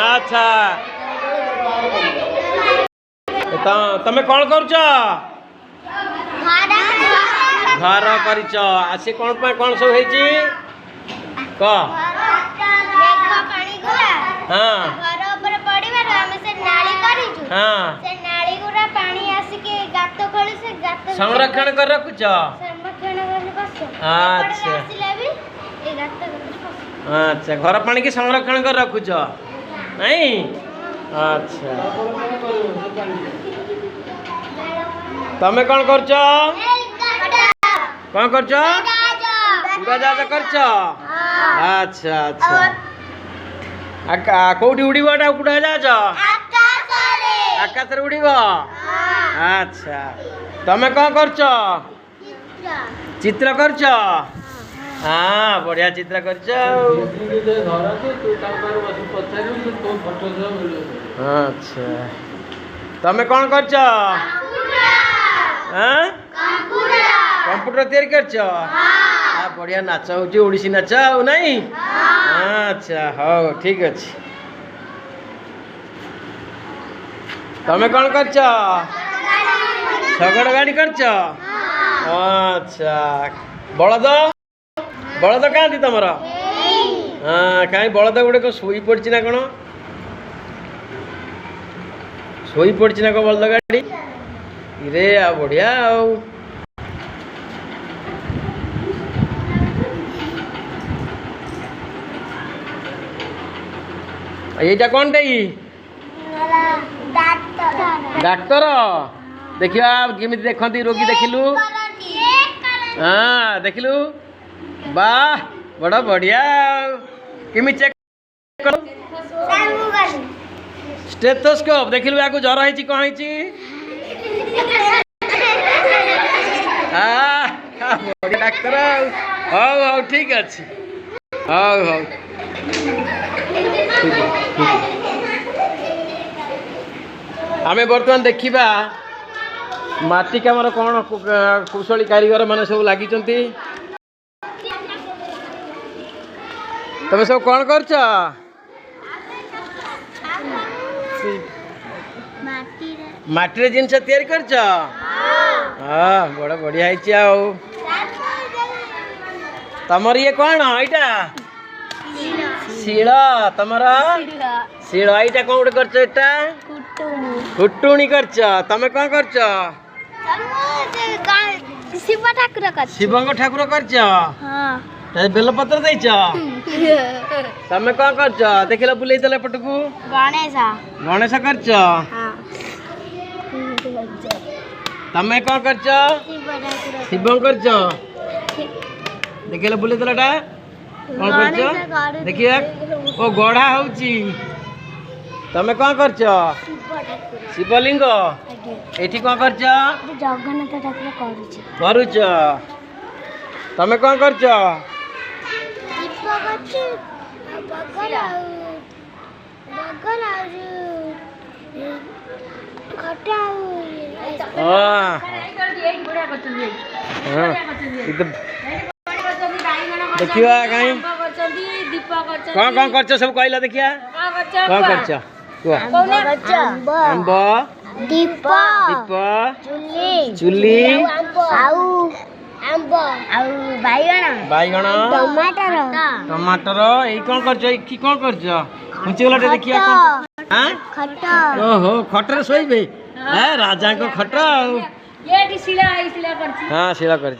अच्छा तमे कौन करुच घर कर आसी कौन कौन सब कह हाँ संरक्षण कर रखुच अच्छा अच्छा घर पानी की संरक्षण कर रखुच नहीं अच्छा तमे कौन करछ कौन करछ उड़ाजाहाज करछ अच्छा अच्छा कौटी उड़ीबो एटा उड़ाजाहाज आकाश रे उड़ीबो अच्छा तमे कौन करछ चित्र करछ हाँ बढ़िया चित्र करछ अच्छा तमे कौन करछ कंप्यूटर तैयारी करछ बढ़िया नाच होची ओडिसी नाच हो नहीं अच्छा हो ठीक अच्छे तमे कौन करछ शगड़ गाड़ी करछ अच्छा बलद बलद कहाँ थी तुम हाँ कहीं बलद गुड़े को शोई पड़ी ना कौन शोई पड़ी ना बलद गाड़ी रे आ बढ़िया ये कौन टे डाक्तर देखिया केमी देखती रोगी देखिलु हाँ देखिलु वाह बड़ा बढ़िया केमी चेक करो स्टेथोस्कोप देखिलु या जर है कौन है डाक्तर हौ हौ ठीक अच्छे हौ हौ आमे बर्तमान देखिबा माटी कामर कौन कुशली कारीगर माने सब लगी तुम सब कौन कर माटी जिनस तैयारी कर हाँ बड़ा बढ़िया है तमर ये कौन एटा शिल तमर शिल एटा कौन गोटे कर हुटुणी कर तमे कौन कर शिव ठाकुर कर बेलपत्र दे तमे कौन कर देखिल बुले पटकू गणेश कर तमे कौन कर शिव कर देखिल बुले कौन कर देखिए ओ गढ़ा होची तमे कौन कर शिवलिंग एठी कौन कर जगन्नाथ ठाकुर करुच तमे कौन कर देखिया कहीं कौन कौन कर सब कहला देखिया कौन कर आंब दीप दीप चुली बैगण टमाटर यही कौन कर कौन कर देखिया ओहो खटर शोबे राजा खट हाँ शिला कर